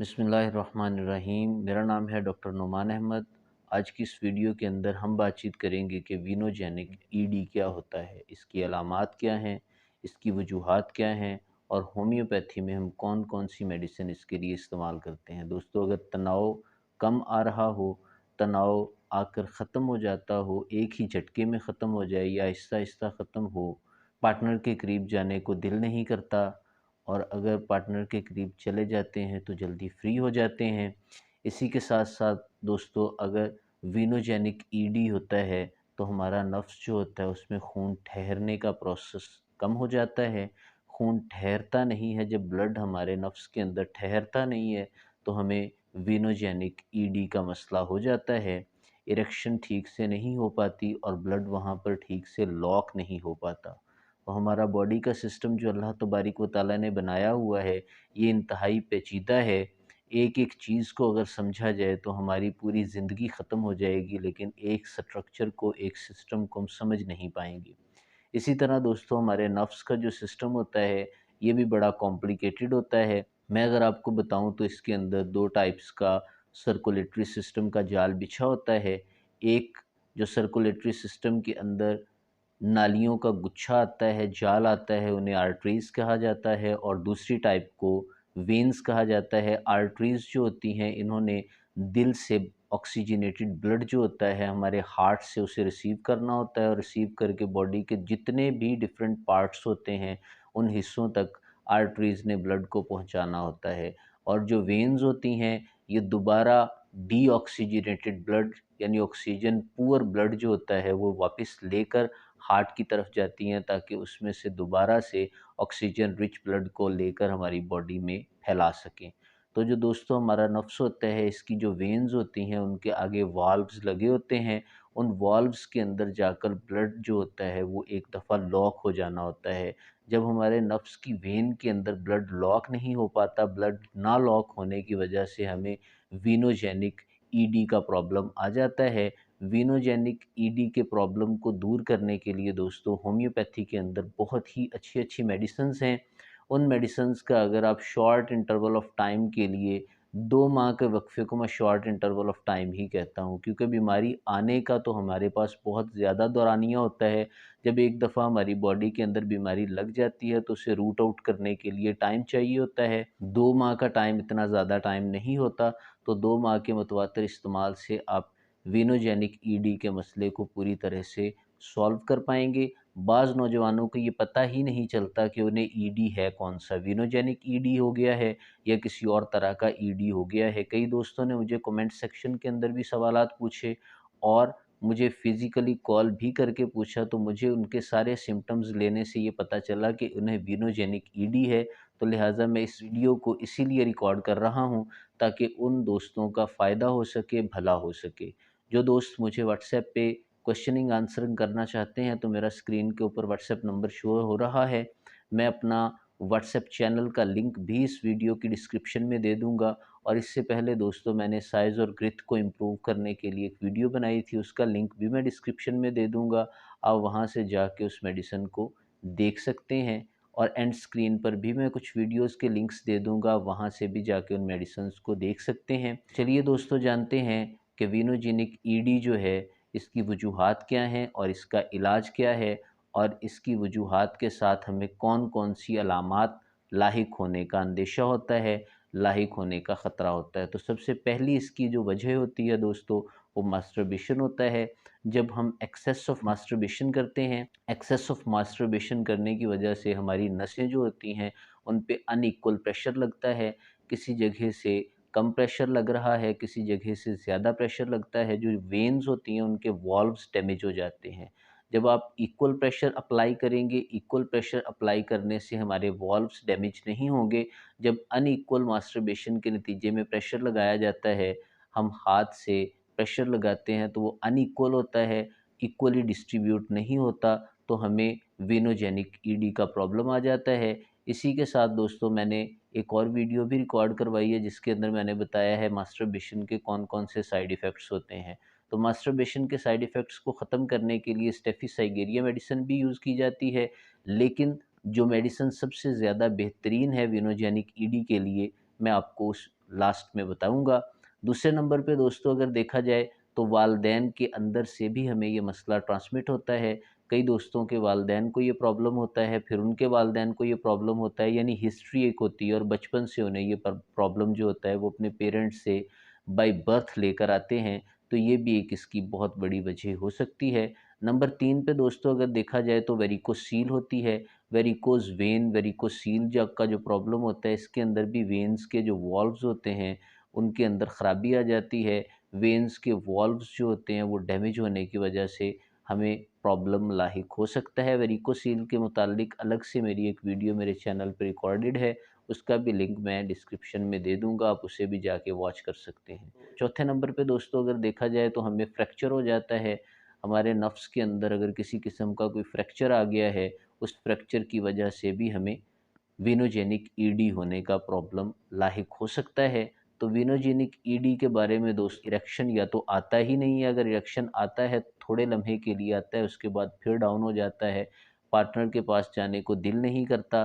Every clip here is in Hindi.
बिस्मिल्लाहिर्रहमानिर्रहीम। मेरा नाम है डॉक्टर नुमान अहमद। आज की इस वीडियो के अंदर हम बातचीत करेंगे कि वीनोजेनिक ईडी क्या होता है, इसकी अलामात क्या हैं, इसकी वजूहात क्या हैं और होम्योपैथी में हम कौन कौन सी मेडिसिन इसके लिए इस्तेमाल करते हैं। दोस्तों, अगर तनाव कम आ रहा हो, तनाव आकर ख़त्म हो जाता हो, एक ही झटके में ख़त्म हो जाए या आहिस्ता आहिस्ता ख़त्म हो, पार्टनर के करीब जाने को दिल नहीं करता और अगर पार्टनर के करीब चले जाते हैं तो जल्दी फ्री हो जाते हैं। इसी के साथ साथ दोस्तों, अगर वीनोजेनिक ईडी होता है तो हमारा नफ्स जो होता है उसमें खून ठहरने का प्रोसेस कम हो जाता है। खून ठहरता नहीं है, जब ब्लड हमारे नफ्स के अंदर ठहरता नहीं है तो हमें वीनोजेनिक ईडी का मसला हो जाता है। इरेक्शन ठीक से नहीं हो पाती और ब्लड वहाँ पर ठीक से लॉक नहीं हो पाता। तो हमारा बॉडी का सिस्टम जो अल्लाह तबारिक व तआला ने बनाया हुआ है, ये इंतहाई पेचीदा है। एक एक चीज़ को अगर समझा जाए तो हमारी पूरी ज़िंदगी ख़त्म हो जाएगी, लेकिन एक स्ट्रक्चर को, एक सिस्टम को हम समझ नहीं पाएंगे। इसी तरह दोस्तों, हमारे नफ्स का जो सिस्टम होता है ये भी बड़ा कॉम्प्लिकेटेड होता है। मैं अगर आपको बताऊं तो इसके अंदर दो टाइप्स का सर्कुलेटरी सिस्टम का जाल बिछा होता है। एक जो सर्कुलेटरी सिस्टम के अंदर नालियों का गुच्छा आता है, जाल आता है, उन्हें आर्टरीज़ कहा जाता है और दूसरी टाइप को वेन्स कहा जाता है। आर्टरीज़ जो होती हैं, इन्होंने दिल से ऑक्सीजनेटेड ब्लड जो होता है हमारे हार्ट से उसे रिसीव करना होता है और रिसीव करके बॉडी के जितने भी डिफरेंट पार्ट्स होते हैं उन हिस्सों तक आर्टरीज़ ने ब्लड को पहुंचाना होता है। और जो वेन्स होती हैं, ये दोबारा डीऑक्सीजनेटेड ब्लड यानी ऑक्सीजन पुअर ब्लड जो होता है वो वापस लेकर हार्ट की तरफ जाती हैं, ताकि उसमें से दोबारा से ऑक्सीजन रिच ब्लड को लेकर हमारी बॉडी में फैला सकें। तो जो दोस्तों हमारा नफ्स होता है, इसकी जो वेन्स होती हैं उनके आगे वाल्व्स लगे होते हैं। उन वाल्व्स के अंदर जाकर ब्लड जो होता है वो एक दफ़ा लॉक हो जाना होता है। जब हमारे नफ्स की वेन के अंदर ब्लड लॉक नहीं हो पाता, ब्लड ना लॉक होने की वजह से हमें वीनोजेनिक ईडी का प्रॉब्लम आ जाता है। वीनोजेनिक ईडी के प्रॉब्लम को दूर करने के लिए दोस्तों होम्योपैथी के अंदर बहुत ही अच्छी अच्छी मेडिसिन्स हैं। उन मेडिसिन्स का अगर आप शॉर्ट इंटरवल ऑफ टाइम के लिए 2 माह के वक्फे को मैं शॉर्ट इंटरवल ऑफ टाइम ही कहता हूँ, क्योंकि बीमारी आने का तो हमारे पास बहुत ज़्यादा दौरानिया होता है। जब एक दफ़ा हमारी बॉडी के अंदर बीमारी लग जाती है तो उसे रूट आउट करने के लिए टाइम चाहिए होता है। 2 माह का टाइम इतना ज़्यादा टाइम नहीं होता, तो 2 माह के मुतवातिर इस्तेमाल से आप वीनोजेनिक ईडी के मसले को पूरी तरह से सॉल्व कर पाएंगे। बाज़ नौजवानों को ये पता ही नहीं चलता कि उन्हें ईडी है कौन सा, वीनोजेनिक ईडी हो गया है या किसी और तरह का ईडी हो गया है। कई दोस्तों ने मुझे कमेंट सेक्शन के अंदर भी सवालात पूछे और मुझे फ़िज़िकली कॉल भी करके पूछा, तो मुझे उनके सारे सिम्पटम्स लेने से ये पता चला कि उन्हें वीनोजेनिक ईडी है। तो लिहाजा मैं इस वीडियो को इसीलिए रिकॉर्ड कर रहा हूँ ताकि उन दोस्तों का फ़ायदा हो सके, भला हो सके। जो दोस्त मुझे व्हाट्सएप पे क्वेश्चनिंग आंसरिंग करना चाहते हैं तो मेरा स्क्रीन के ऊपर व्हाट्सएप नंबर शो हो रहा है। मैं अपना व्हाट्सएप चैनल का लिंक भी इस वीडियो की डिस्क्रिप्शन में दे दूंगा। और इससे पहले दोस्तों, मैंने साइज़ और ग्रिथ को इम्प्रूव करने के लिए एक वीडियो बनाई थी, उसका लिंक भी मैं डिस्क्रिप्शन में दे दूंगा। आप वहां से जाके उस मेडिसिन को देख सकते हैं और एंड स्क्रीन पर भी मैं कुछ वीडियोस के लिंक्स दे दूंगा, वहां से भी जाके उन मेडिसिन को देख सकते हैं। चलिए दोस्तों, जानते हैं कि वीनोजेनिक ईडी जो है इसकी वजूहात क्या हैं और इसका इलाज क्या है और इसकी वजूहात के साथ हमें कौन कौन सी अलामात लाहिक होने का अंदेशा होता है, लाहिक होने का ख़तरा होता है। तो सबसे पहली इसकी जो वजह होती है दोस्तों, वो मास्टरबेशन होता है। जब हम एक्सेस ऑफ मास्टरबेशन करते हैं, एक्सेस ऑफ मास्टरबेशन करने की वजह से हमारी नसें जो होती हैं उन पे अनइक्वल प्रेशर लगता है। किसी जगह से कम प्रेशर लग रहा है, किसी जगह से ज़्यादा प्रेशर लगता है। जो वेन्स होती हैं उनके वॉल्व्स डैमेज हो जाते हैं। जब आप इक्वल प्रेशर अप्लाई करेंगे, इक्वल प्रेशर अप्लाई करने से हमारे वॉल्व्स डैमेज नहीं होंगे। जब अनइक्वल मास्टरबेशन के नतीजे में प्रेशर लगाया जाता है, हम हाथ से प्रेशर लगाते हैं तो वो अनइक्वल होता है, इक्वली डिस्ट्रीब्यूट नहीं होता, तो हमें वीनोजेनिक ईडी का प्रॉब्लम आ जाता है। इसी के साथ दोस्तों, मैंने एक और वीडियो भी रिकॉर्ड करवाई है जिसके अंदर मैंने बताया है मास्टरबेशन के कौन कौन से साइड इफ़ेक्ट्स होते हैं। तो मास्टरबेशन के साइड इफ़ेक्ट्स को ख़त्म करने के लिए स्टेफिसाइगेरिया मेडिसिन भी यूज़ की जाती है, लेकिन जो मेडिसिन सबसे ज़्यादा बेहतरीन है वीनोजेनिक ईडी के लिए, मैं आपको उस लास्ट में बताऊँगा। दूसरे नंबर पे दोस्तों अगर देखा जाए तो वालिदैन के अंदर से भी हमें ये मसला ट्रांसमिट होता है। कई दोस्तों के वालिदैन को ये प्रॉब्लम होता है, फिर उनके वालिदैन को ये प्रॉब्लम होता है, यानी हिस्ट्री एक होती है और बचपन से उन्हें ये प्रॉब्लम जो होता है वो अपने पेरेंट्स से बाय बर्थ लेकर आते हैं, तो ये भी एक इसकी बहुत बड़ी वजह हो सकती है। नंबर 3 पे दोस्तों अगर देखा जाए तो वेरिकोसील होती है। वेरिकोज़ वेन, वेरिकोसील जो का जो प्रॉब्लम होता है, इसके अंदर भी वेन्स के जो वॉल्व्स होते हैं, उनके अंदर ख़राबी आ जाती है। वेन्स के वॉल्व्स जो होते हैं वो डैमेज होने की वजह से हमें प्रॉब्लम लाहिक हो सकता है। वेरिकोसील के मुतालिक अलग से मेरी एक वीडियो मेरे चैनल पे रिकॉर्डेड है, उसका भी लिंक मैं डिस्क्रिप्शन में दे दूँगा, आप उसे भी जाके वॉच कर सकते हैं। चौथे नंबर पे दोस्तों अगर देखा जाए तो हमें फ्रैक्चर हो जाता है। हमारे नफ्स के अंदर अगर किसी किस्म का कोई फ्रैक्चर आ गया है, उस फ्रैक्चर की वजह से भी हमें वीनोजेनिक ईडी होने का प्रॉब्लम लाहिक हो सकता है। तो वीनोजेनिक ईडी के बारे में दोस्त इरेक्शन या तो आता ही नहीं है, अगर इरेक्शन आता है थोड़े लम्हे के लिए आता है, उसके बाद फिर डाउन हो जाता है, पार्टनर के पास जाने को दिल नहीं करता।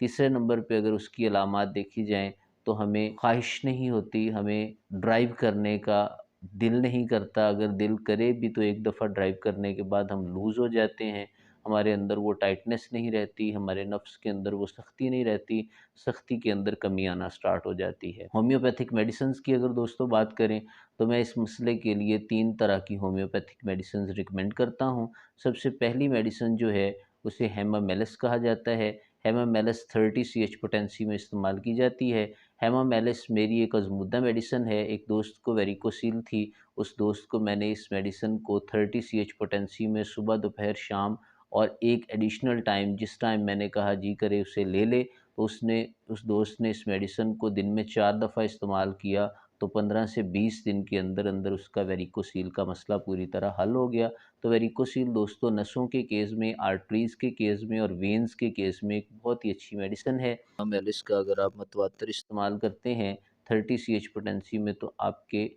तीसरे नंबर पे अगर उसकी अलामात देखी जाएँ तो हमें ख्वाहिश नहीं होती, हमें ड्राइव करने का दिल नहीं करता, अगर दिल करे भी तो एक दफ़ा ड्राइव करने के बाद हम लूज़ हो जाते हैं, हमारे अंदर वो टाइटनेस नहीं रहती, हमारे नफ्स के अंदर वो सख्ती नहीं रहती, सख्ती के अंदर कमी आना स्टार्ट हो जाती है। होम्योपैथिक मेडिसिन्स की अगर दोस्तों बात करें तो मैं इस मसले के लिए 3 तरह की होम्योपैथिक मेडिसिन्स रिकमेंड करता हूँ। सबसे पहली मेडिसिन जो है उसे हेमामेलिस कहा जाता है। हेमामेलिस 30 सीएच पोटेंसी में इस्तेमाल की जाती है। हेमामेलिस मेरी एक आज़मूदा मेडिसिन है, एक दोस्त को वेरिकोसील थी, उस दोस्त को मैंने इस मेडिसिन को 30 सीएच पोटेंसी में सुबह, दोपहर, शाम और एक एडिशनल टाइम जिस टाइम मैंने कहा जी करे उसे ले ले, तो उस दोस्त ने इस मेडिसिन को दिन में 4 दफ़ा इस्तेमाल किया, तो 15 से 20 दिन के अंदर अंदर उसका वेरिकोसील का मसला पूरी तरह हल हो गया। तो वेरिकोसील दोस्तों नसों के केस में, आर्टरीज़ के केस में और वेन्स के केस में एक बहुत ही अच्छी मेडिसिन है। मेलिस का अगर आप मतवातर इस्तेमाल करते हैं 30 सीएच पोटेंसी में, तो आपके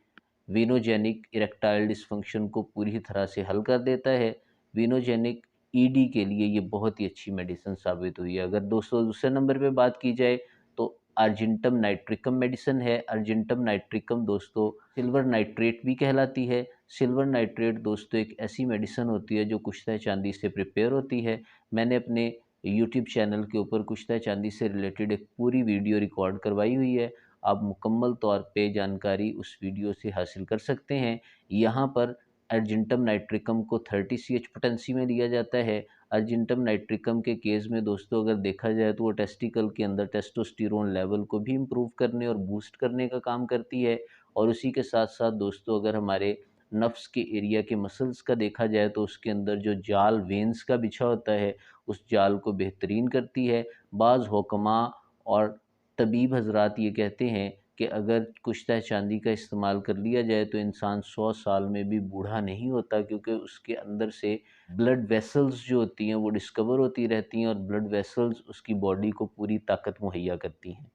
वीनोजेनिक इरेक्टाइल डिसफंक्शन को पूरी तरह से हल कर देता है। वीनोजेनिक ईडी के लिए ये बहुत ही अच्छी मेडिसिन साबित हुई है। अगर दोस्तों दूसरे नंबर पे बात की जाए तो अर्जेंटम नाइट्रिकम मेडिसिन है। अर्जेंटम नाइट्रिकम दोस्तों सिल्वर नाइट्रेट भी कहलाती है। सिल्वर नाइट्रेट दोस्तों एक ऐसी मेडिसिन होती है जो कुश्ता चांदी से प्रिपेयर होती है। मैंने अपने यूट्यूब चैनल के ऊपर कुश्ता चांदी से रिलेटेड एक पूरी वीडियो रिकॉर्ड करवाई हुई है। आप मुकम्मल तौर पे जानकारी उस वीडियो से हासिल कर सकते हैं। यहाँ पर अर्जेंटम नाइट्रिकम को 30 सीएच पोटेंसी में लिया जाता है। अर्जेंटम नाइट्रिकम के केस में दोस्तों अगर देखा जाए तो वो टेस्टिकल के अंदर टेस्टोस्टेरोन लेवल को भी इम्प्रूव करने और बूस्ट करने का काम करती है। और उसी के साथ साथ दोस्तों अगर हमारे नफ्स के एरिया के मसल्स का देखा जाए तो उसके अंदर जो जाल वेन्स का बिछा होता है, उस जाल को बेहतरीन करती है। बाज़ हुक्मा और तबीब हज़रात ये कहते हैं कि अगर कुश्ता चांदी का इस्तेमाल कर लिया जाए तो इंसान 100 साल में भी बूढ़ा नहीं होता, क्योंकि उसके अंदर से ब्लड वेसल्स जो होती हैं वो डिस्कवर होती रहती हैं और ब्लड वेसल्स उसकी बॉडी को पूरी ताकत मुहैया करती हैं,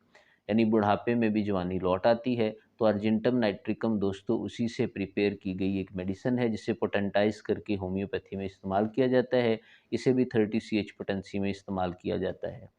यानी बुढ़ापे में भी जवानी लौट आती है। तो अर्जेंटम नाइट्रिकम दोस्तों उसी से प्रिपेयर की गई एक मेडिसिन है जिसे पोटेंटाइज करके होम्योपैथी में इस्तेमाल किया जाता है। इसे भी 30 सीएच पोटेंसी में इस्तेमाल किया जाता है।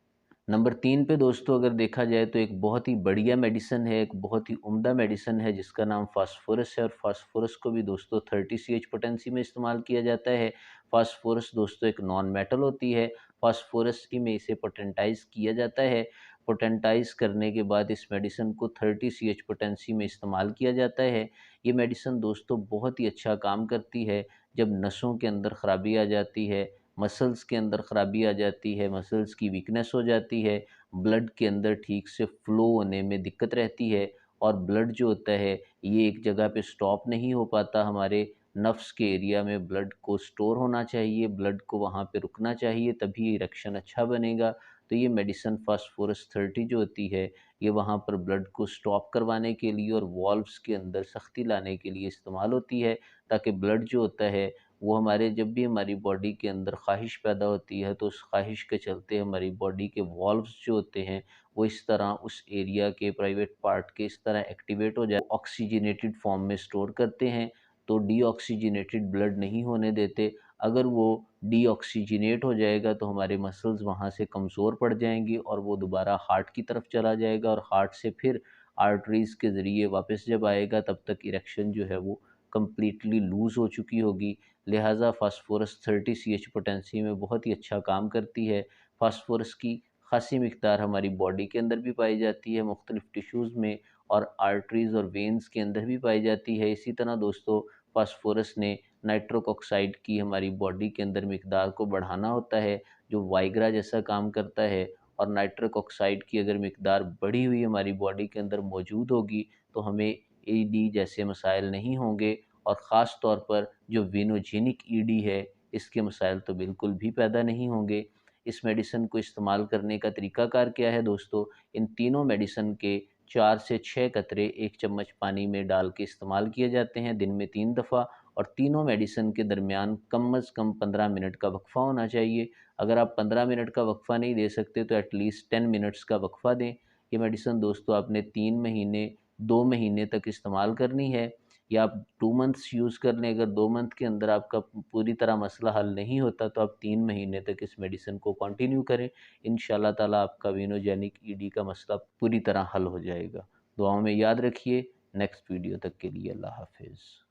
नंबर 3 पे दोस्तों अगर देखा जाए तो एक बहुत ही बढ़िया मेडिसिन है, एक बहुत ही उम्दा मेडिसिन है जिसका नाम फास्फोरस है। और फास्फोरस को भी दोस्तों 30 सीएच पोटेंसी में इस्तेमाल किया जाता है। फास्फोरस दोस्तों एक नॉन मेटल होती है। फास्फोरस की में इसे पोटेंटाइज किया जाता है। पोटेंटाइज करने के बाद इस मेडिसिन को 30 सीएच पोटेंसी में इस्तेमाल किया जाता है। ये मेडिसिन दोस्तों बहुत ही अच्छा काम करती है जब नसों के अंदर ख़राबी आ जाती है, मसल्स के अंदर ख़राबी आ जाती है, मसल्स की वीकनेस हो जाती है, ब्लड के अंदर ठीक से फ़्लो होने में दिक्कत रहती है और ब्लड जो होता है ये एक जगह पे स्टॉप नहीं हो पाता। हमारे नफ्स के एरिया में ब्लड को स्टोर होना चाहिए, ब्लड को वहाँ पे रुकना चाहिए, तभी इरेक्शन अच्छा बनेगा। तो ये मेडिसिन फास्फोरस 30 जो होती है ये वहाँ पर ब्लड को स्टॉप करवाने के लिए और वॉल्व्स के अंदर सख्ती लाने के लिए इस्तेमाल होती है, ताकि ब्लड जो होता है वो हमारे जब भी हमारी बॉडी के अंदर ख्वाहिश पैदा होती है तो उस ख्वाहिश के चलते हमारी बॉडी के वॉल्व्स जो होते हैं वो इस तरह उस एरिया के प्राइवेट पार्ट के इस तरह एक्टिवेट हो जाए, ऑक्सीजनेटेड फॉर्म में स्टोर करते हैं, तो डीऑक्सीजनेटेड ब्लड नहीं होने देते। अगर वो डीऑक्सीजनेट हो जाएगा तो हमारे मसल्स वहाँ से कमज़ोर पड़ जाएंगी और वो दोबारा हार्ट की तरफ चला जाएगा और हार्ट से फिर आर्टरीज़ के ज़रिए वापस जब आएगा तब तक इरेक्शन जो है वो कम्प्लीटली लूज़ हो चुकी होगी। लिहाजा फ़ॉस्फोरस 30 पोटेंसी में बहुत ही अच्छा काम करती है। फ़ॉस्फोरस की ख़ासी मिक़दार हमारी बॉडी के अंदर भी पाई जाती है, मुख्तलिफ़ टिश्यूज़ में, और आर्टरीज़ और वेन्स के अंदर भी पाई जाती है। इसी तरह दोस्तों, फ़ॉस्फोरस ने नाइट्रिक ऑक्साइड की हमारी बॉडी के अंदर मिक़दार को बढ़ाना होता है, जो वाइग्रा जैसा काम करता है। और नाइट्रिक ऑक्साइड की अगर मिक़दार बढ़ी हुई हमारी बॉडी के अंदर मौजूद होगी तो हमें ईडी जैसे मसाइल नहीं होंगे, और ख़ास तौर पर जो वीनोजेनिक ईडी है, इसके मसाइल तो बिल्कुल भी पैदा नहीं होंगे। इस मेडिसिन को इस्तेमाल करने का तरीक़ाकार क्या है दोस्तों? इन तीनों मेडिसिन के 4 से 6 कतरे 1 चम्मच पानी में डाल के इस्तेमाल किए जाते हैं दिन में 3 दफ़ा, और तीनों मेडिसिन के दरमियान कम अज़ कम 15 मिनट का वक़फ़ा होना चाहिए। अगर आप 15 मिनट का वक़फ़ा नहीं दे सकते तो एटलीस्ट 10 मिनट्स का वक़फ़ा दें। ये मेडिसिन दोस्तों आपने 3 महीने, 2 महीने तक इस्तेमाल करनी है, या आप 2 मंथ्स यूज़ कर लें। अगर 2 मंथ के अंदर आपका पूरी तरह मसला हल नहीं होता तो आप 3 महीने तक इस मेडिसिन को कंटिन्यू करें। इंशाल्लाह ताला आपका वीनोजेनिक ईडी का मसला पूरी तरह हल हो जाएगा। दुआओं में याद रखिए। नेक्स्ट वीडियो तक के लिए अल्लाह हाफ़िज़।